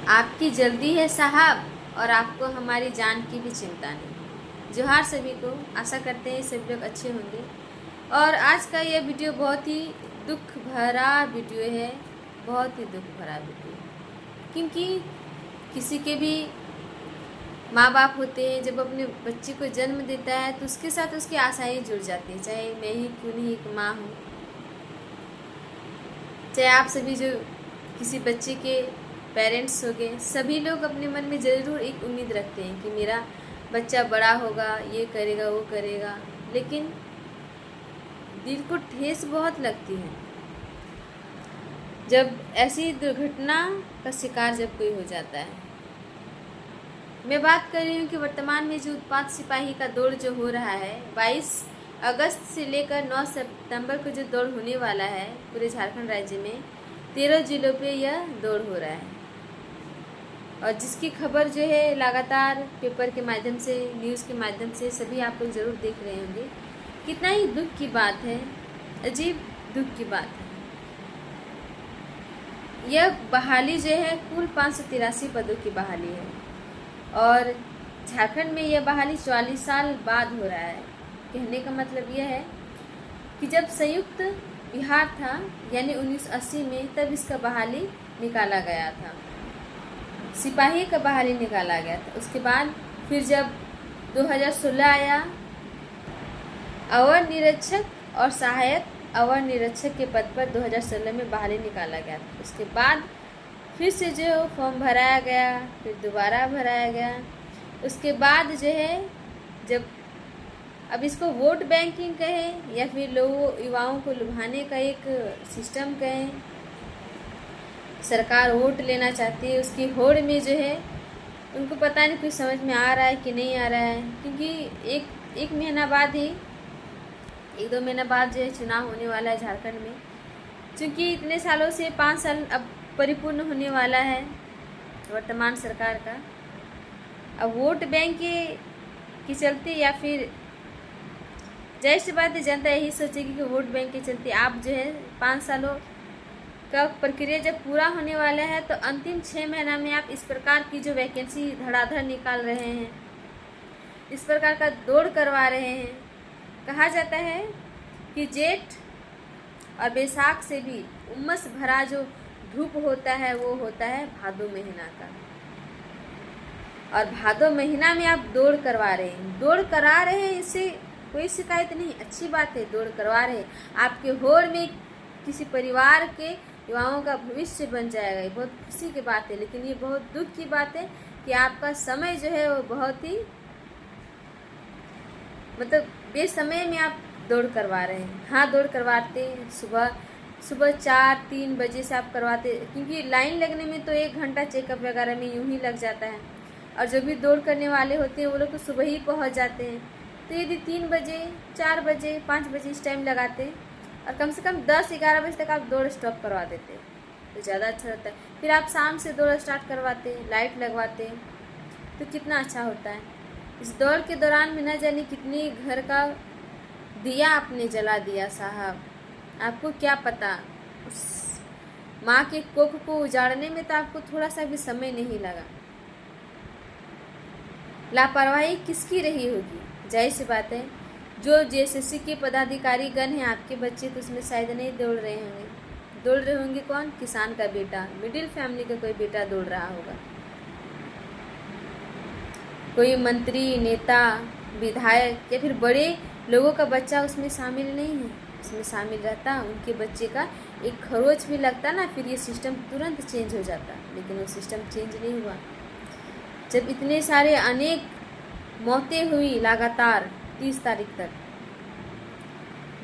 आपकी जल्दी है साहब और आपको हमारी जान की भी चिंता नहीं। जोहार सभी को, आशा करते हैं सभी लोग अच्छे होंगे। और आज का यह वीडियो बहुत ही दुख भरा वीडियो है, बहुत ही दुख भरा वीडियो, क्योंकि किसी के भी माँ बाप होते हैं, जब अपने बच्चे को जन्म देता है तो उसके साथ उसकी आशाएं जुड़ जाती हैं। चाहे मैं ही क्यों नहीं एक माँ हूँ, चाहे आप सभी जो किसी बच्चे के पेरेंट्स हो गए, सभी लोग अपने मन में ज़रूर एक उम्मीद रखते हैं कि मेरा बच्चा बड़ा होगा, ये करेगा वो करेगा, लेकिन दिल को ठेस बहुत लगती है जब ऐसी दुर्घटना का शिकार जब कोई हो जाता है। मैं बात कर रही हूँ कि वर्तमान में जो उत्पाद सिपाही का दौड़ जो हो रहा है, 22 अगस्त से लेकर 9 सितंबर को जो दौड़ होने वाला है पूरे झारखंड राज्य में 13 जिलों पे यह दौड़ हो रहा है, और जिसकी खबर जो है लगातार पेपर के माध्यम से, न्यूज़ के माध्यम से सभी आप लोग ज़रूर देख रहे होंगे। कितना ही दुख की बात है, अजीब दुख की बात है। यह बहाली जो है कुल 583 पदों की बहाली है, और झारखंड में यह बहाली 44 साल बाद हो रहा है। कहने का मतलब यह है कि जब संयुक्त बिहार था यानी 1980 में, तब इसका बहाली निकाला गया था, सिपाही का बहाली निकाला गया था। उसके बाद फिर जब 2016 आया, अवर निरीक्षक और सहायक अवर निरीक्षक के पद पर 2016 में बहाली निकाला गया था। उसके बाद फिर से जो फॉर्म भराया गया, फिर दोबारा भराया गया। उसके बाद जो है, जब अब इसको वोट बैंकिंग कहें या फिर लोगों युवाओं को लुभाने का एक सिस्टम कहें, सरकार वोट लेना चाहती है, उसकी होड़ में जो है उनको पता नहीं कुछ समझ में आ रहा है कि नहीं आ रहा है, क्योंकि एक महीना बाद ही, 1-2 महीना बाद जो है चुनाव होने वाला है झारखंड में। क्योंकि इतने सालों से 5 साल अब परिपूर्ण होने वाला है वर्तमान सरकार का। अब वोट बैंक के चलते, या फिर जाहिर सी बात है जनता यही सोचेगी कि वोट बैंक के चलते आप जो है 5 सालों का प्रक्रिया जब पूरा होने वाला है, तो अंतिम 6 महीना में आप इस प्रकार की जो वैकेंसी धड़ाधड़ निकाल रहे हैं, इस प्रकार का दौड़ करवा रहे हैं। कहा जाता है कि जेठ और बैसाख से भी उमस भरा जो धूप होता है वो होता है भादो महीना का, और भादो महीना में आप दौड़ करवा रहे हैं, दौड़ करा रहे हैं, इससे कोई शिकायत नहीं, अच्छी बात है, दौड़ करवा रहे हैं। आपके होड़ में किसी परिवार के युवाओं का भविष्य बन जाएगा, ये बहुत खुशी की बात है। लेकिन ये बहुत दुख की बात है कि आपका समय जो है वो बहुत ही मतलब बेसमय में आप दौड़ करवा रहे हैं। हाँ, दौड़ करवाते हैं, सुबह 4-3 बजे से आप करवाते, क्योंकि लाइन लगने में तो 1 घंटा चेकअप वगैरह में यूं ही लग जाता है, और जो भी दौड़ करने वाले होते हैं वो लोग तो सुबह ही पहुंच जाते हैं। तो यदि 3 बजे, 4 बजे, 5 बजे इस टाइम लगाते और कम से कम 10-11 बजे तक आप दौड़ स्टॉप करवा देते तो ज़्यादा अच्छा रहता है। फिर आप शाम से दौड़ स्टार्ट करवाते, लाइट लगवाते, तो कितना अच्छा होता है। इस दौड़ के दौरान में न जाने कितनी घर का दिया आपने जला दिया साहब, आपको क्या पता। उस माँ के कोख को उजाड़ने में तो आपको थोड़ा सा भी समय नहीं लगा। लापरवाही किसकी रही होगी? जाहिर सी बात है, जो जेएसएससी के पदाधिकारी गण हैं, आपके बच्चे तो उसमें शायद नहीं दौड़ रहे होंगे। दौड़ रहे होंगे कौन? किसान का बेटा, मिडिल फैमिली का कोई बेटा दौड़ रहा होगा। कोई मंत्री, नेता, विधायक या फिर बड़े लोगों का बच्चा उसमें शामिल नहीं है। उसमें शामिल रहता, उनके बच्चे का एक खरोच भी लगता ना, फिर ये सिस्टम तुरंत चेंज हो जाता, लेकिन वो सिस्टम चेंज नहीं हुआ। जब इतने सारे अनेक मौतें हुई लगातार 30 तारीख तक,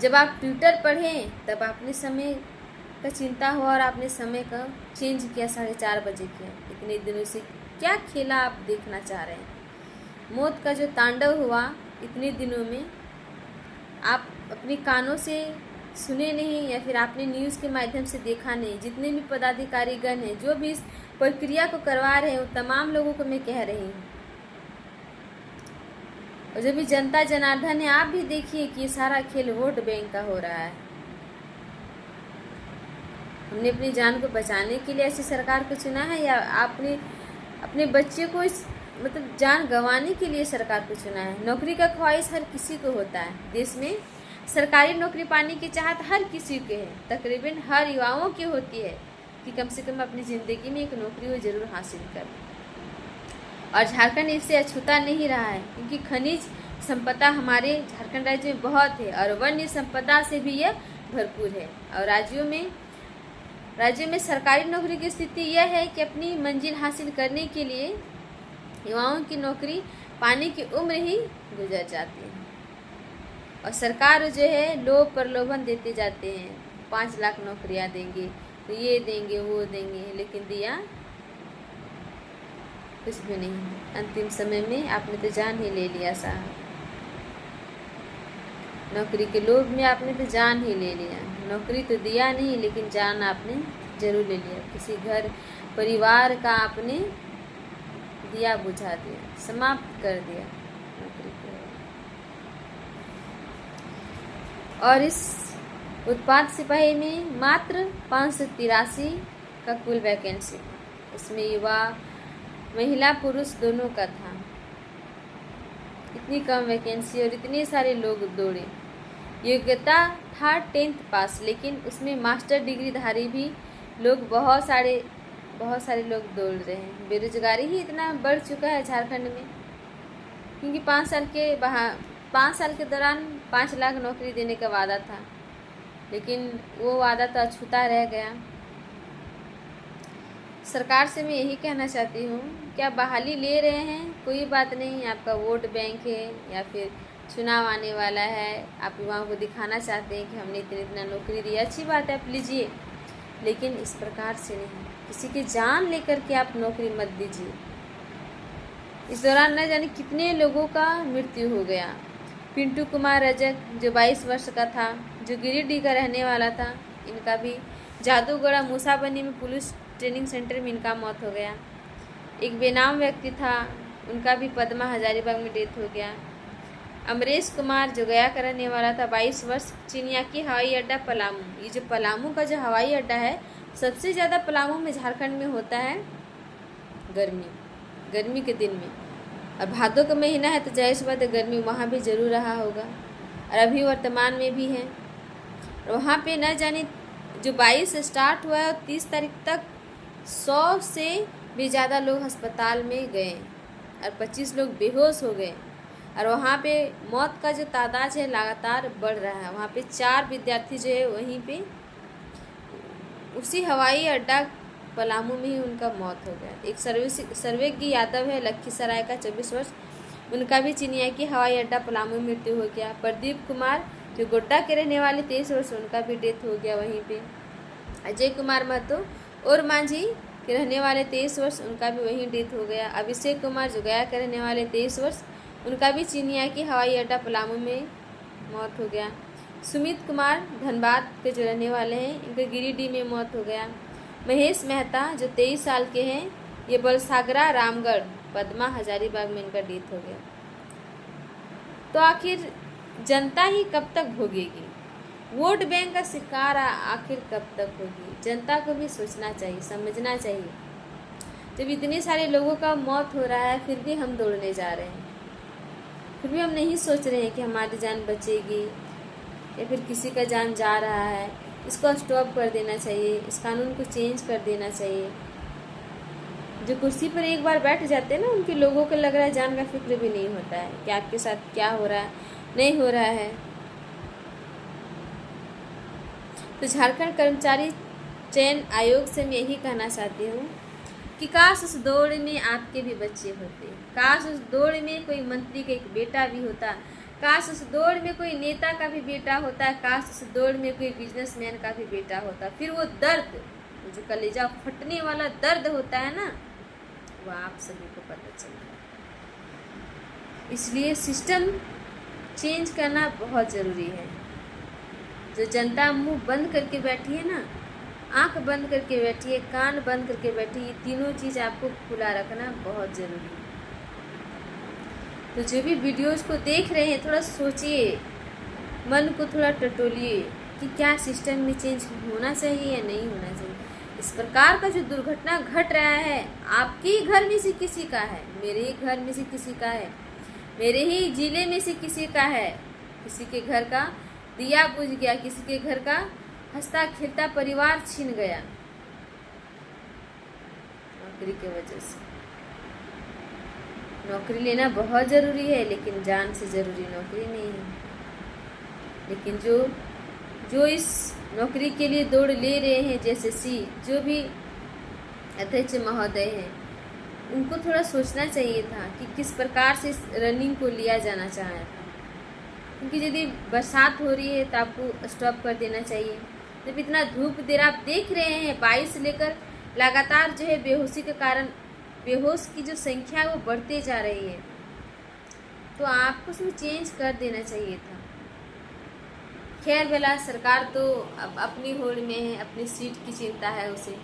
जब आप ट्विटर पढ़ें तब आपने समय का चिंता हुआ और आपने समय का चेंज किया, 4:30 बजे किया। इतने दिनों से क्या खेला आप देखना चाह रहे हैं? मौत का जो तांडव हुआ इतने दिनों में, आप अपने कानों से सुने नहीं, या फिर आपने न्यूज़ के माध्यम से देखा नहीं। जितने भी पदाधिकारी गण हैं, जो भी इस प्रक्रिया को करवा रहे हैं, वो तमाम लोगों को मैं कह रही हूँ, और जो भी जनता जनार्दन है, आप भी देखिए कि ये सारा खेल वोट बैंक का हो रहा है। हमने अपनी जान को बचाने के लिए ऐसी सरकार को चुना है, या आपने अपने बच्चे को इस मतलब जान गंवाने के लिए सरकार को चुना है? नौकरी का ख्वाहिश हर किसी को होता है। देश में सरकारी नौकरी पाने की चाहत हर किसी के है, तकरीबन हर युवाओं की होती है कि कम से कम अपनी ज़िंदगी में एक नौकरी वो जरूर हासिल कर। और झारखंड इससे अछूता नहीं रहा है, क्योंकि खनिज संपदा हमारे झारखंड राज्य में बहुत है और वन्य संपदा से भी यह भरपूर है। और राज्य में सरकारी नौकरी की स्थिति यह है कि अपनी मंजिल हासिल करने के लिए युवाओं की नौकरी पाने की उम्र ही गुजर जाती है और सरकार जो है लोभ प्रलोभन देते जाते हैं, 5 लाख नौकरियां देंगे, तो ये देंगे वो देंगे, लेकिन दिया कुछ भी नहीं। अंतिम समय में आपने तो जान ही ले लिया साहब, नौकरी के लोभ में आपने तो जान ही ले लिया। नौकरी तो दिया नहीं, लेकिन जान आपने जरूर ले लिया। किसी घर परिवार का आपने दिया बुझा दिया, समाप्त कर दिया नौकरी को। और इस उत्पाद सिपाही में मात्र 583 का कुल वैकेंसी, इसमें युवा महिला पुरुष दोनों का था। इतनी कम वैकेंसी और इतने सारे लोग दौड़े। योग्यता था 10th पास, लेकिन उसमें मास्टर डिग्री धारी भी लोग बहुत सारे लोग दौड़ रहे हैं। बेरोजगारी ही इतना बढ़ चुका है झारखंड में, क्योंकि 5 साल के दौरान 5 लाख नौकरी देने का वादा था, लेकिन वो वादा तो अछूता रह गया। सरकार से मैं यही कहना चाहती हूँ कि आप बहाली ले रहे हैं, कोई बात नहीं, आपका वोट बैंक है या फिर चुनाव आने वाला है, आप युवाओं को दिखाना चाहते हैं कि हमने इतना नौकरी दी, अच्छी बात है, आप लीजिए, लेकिन इस प्रकार से नहीं। किसी की जान लेकर के आप नौकरी मत दीजिए। इस दौरान न जाने कितने लोगों का मृत्यु हो गया। पिंटू कुमार रजक जो 22 वर्ष का था, जो गिरिडीह का रहने वाला था, इनका भी जादूगढ़ा मूसाबनी में पुलिस ट्रेनिंग सेंटर में इनका मौत हो गया। एक बेनाम व्यक्ति था, उनका भी पद्मा हजारीबाग में डेथ हो गया। अमरेश कुमार जो गया का रहने वाला था, 22 वर्ष, चिनियाकी हवाई अड्डा पलामू। ये जो पलामू का जो हवाई अड्डा है, सबसे ज़्यादा पलामू में झारखंड में होता है गर्मी के दिन में, और भादों का महीना है तो जाहिर सी बात है गर्मी वहाँ भी ज़रूर रहा होगा, और अभी वर्तमान में भी है। और वहाँ पे न जाने जो 22 से स्टार्ट हुआ है और 30 तारीख तक 100 से भी ज़्यादा लोग अस्पताल में गए और 25 लोग बेहोश हो गए। और वहाँ पे मौत का जो तादाद है लगातार बढ़ रहा है। वहाँ पे 4 विद्यार्थी जो है वहीं पे उसी हवाई अड्डा पलामू में ही उनका मौत हो गया। एक सर्वेज्ञ यादव है लखीसराय का, 24 वर्ष, उनका भी चिनियाकी हवाई अड्डा पलामू में मृत्यु हो गया। प्रदीप कुमार जो गोड्डा के रहने वाले 23 वर्ष, उनका भी डेथ हो गया वहीं पे। अजय कुमार महतो और मांझी के रहने वाले 23 वर्ष, उनका भी वहीं डेथ हो गया। अभिषेक कुमार जो गया के रहने वाले 23 वर्ष, उनका भी चिनियाकी हवाई अड्डा पलामू में मौत हो गया। सुमित कुमार धनबाद के जो रहने वाले हैं, इनका गिरिडीह में मौत हो गया। महेश मेहता जो 23 साल के हैं, ये बलसागरा रामगढ़ पद्मा हजारीबाग में इनका डेथ हो गया। तो आखिर जनता ही कब तक भोगेगी? वोट बैंक का शिकार आखिर कब तक होगी? जनता को भी सोचना चाहिए, समझना चाहिए। जब इतने सारे लोगों का मौत हो रहा है, फिर भी हम दौड़ने जा रहे हैं, फिर भी हम नहीं सोच रहे हैं कि हमारी जान बचेगी या फिर किसी का जान जा रहा है। इसको स्टॉप कर देना चाहिए, इस कानून को चेंज कर देना चाहिए। जो कुर्सी पर एक बार बैठ जाते हैं ना, उनके लोगों को लग रहा है जान का फिक्र भी नहीं होता है कि आपके साथ क्या हो रहा है, नहीं हो रहा है। तो झारखंड कर्मचारी चयन आयोग से मैं यही कहना चाहती हूँ कि काश उस दौड़ में आपके भी बच्चे होते, काश उस दौड़ में कोई मंत्री का एक बेटा भी होता, काश उस दौड़ में कोई नेता का भी बेटा होता, काश उस दौड़ में कोई बिजनेसमैन का भी बेटा होता। फिर वो दर्द, जो कलेजा फटने वाला दर्द होता है ना, वो आप सभी को पता चलता है। इसलिए सिस्टम चेंज करना बहुत ज़रूरी है। जो जनता मुंह बंद करके बैठी है ना, आंख बंद करके बैठी है, कान बंद करके बैठी है, ये तीनों चीज़ आपको खुला रखना बहुत ज़रूरी है। तो जो भी वीडियोज़ को देख रहे हैं, थोड़ा सोचिए, मन को थोड़ा टटोलिए, कि क्या सिस्टम में चेंज होना चाहिए या नहीं होना चाहिए। इस प्रकार का जो दुर्घटना घट रहा है, आपके ही घर में से किसी का है, मेरे ही घर में से किसी का है, मेरे ही जिले में से किसी का है। किसी के घर का दिया बुझ गया, किसी के घर का हंसता खेलता परिवार छिन गया नौकरी की वजह से। नौकरी लेना बहुत ज़रूरी है, लेकिन जान से ज़रूरी नौकरी नहीं है। लेकिन जो इस नौकरी के लिए दौड़ ले रहे हैं, जैसे जो भी अध्यक्ष महोदय हैं, उनको थोड़ा सोचना चाहिए था कि किस प्रकार से इस रनिंग को लिया जाना चाहिए था। क्योंकि यदि बरसात हो रही है तो आपको स्टॉप कर देना चाहिए। जब इतना धूप देर आप देख रहे हैं, 22 से लेकर लगातार जो है बेहोशी के कारण बेहोश की जो संख्या है वो बढ़ते जा रही है, तो आपको उसमें चेंज कर देना चाहिए था। खैर भला, सरकार तो अब अपनी होड़ में है, अपनी सीट की चिंता है उसे।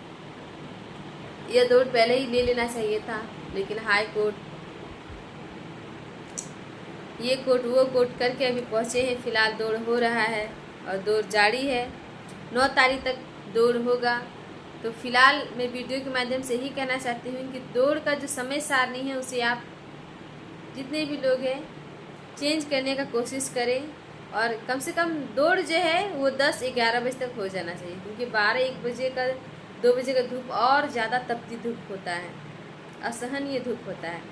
यह दौड़ पहले ही ले लेना चाहिए था, लेकिन हाई कोर्ट ये कोर्ट वो कोर्ट करके अभी पहुँचे हैं। फिलहाल दौड़ हो रहा है और दौड़ जारी है। 9 तारीख तक दौड़ होगा। तो फिलहाल मैं वीडियो के माध्यम से ही कहना चाहती हूँ कि दौड़ का जो समय सारणी है उसे आप जितने भी लोग हैं चेंज करने का कोशिश करें, और कम से कम दौड़ जो है वो 10-11 बजे तक हो जाना चाहिए। क्योंकि 12-1 बजे का 2 बजे का धूप और ज़्यादा तपती धूप होता है, असहनीय धूप होता है।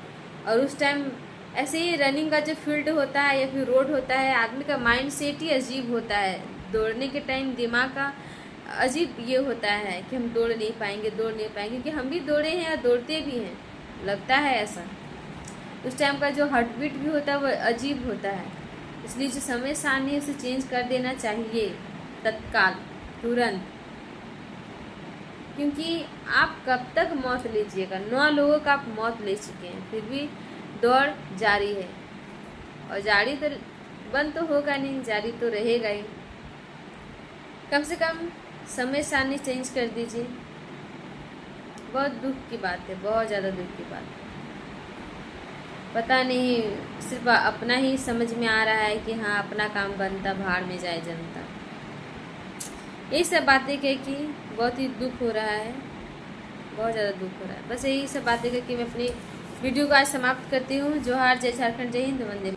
और उस टाइम ऐसे ही रनिंग का जो फील्ड होता है या फिर रोड होता है, आदमी का माइंड सेट ही अजीब होता है। दौड़ने के टाइम दिमाग का अजीब ये होता है कि हम दौड़ नहीं पाएंगे, क्योंकि हम भी दौड़े हैं और दौड़ते भी हैं, लगता है ऐसा। उस टाइम का जो हार्ट बीट भी होता है वो अजीब होता है। इसलिए जो समय सारणी है उसे चेंज कर देना चाहिए तत्काल, तुरंत। क्योंकि आप कब तक मौत लीजिएगा? 9 लोगों का आप मौत ले चुके हैं, फिर भी दौड़ जारी है। और जारी तो बंद तो होगा नहीं, जारी तो रहेगा ही। कम से कम समय सारणी चेंज कर दीजिए। बहुत दुख की बात है, बहुत ज़्यादा दुख की बात है। पता नहीं, सिर्फ अपना ही समझ में आ रहा है कि हाँ अपना काम बनता, भाड़ में जाए जनता। यही सब बातें कह कि बहुत ही दुख हो रहा है, बहुत ज़्यादा दुख हो रहा है। बस यही सब बातें करके मैं अपनी वीडियो को आज समाप्त करती हूँ। जोहार, जय झारखंड, जय हिंद, वंदे।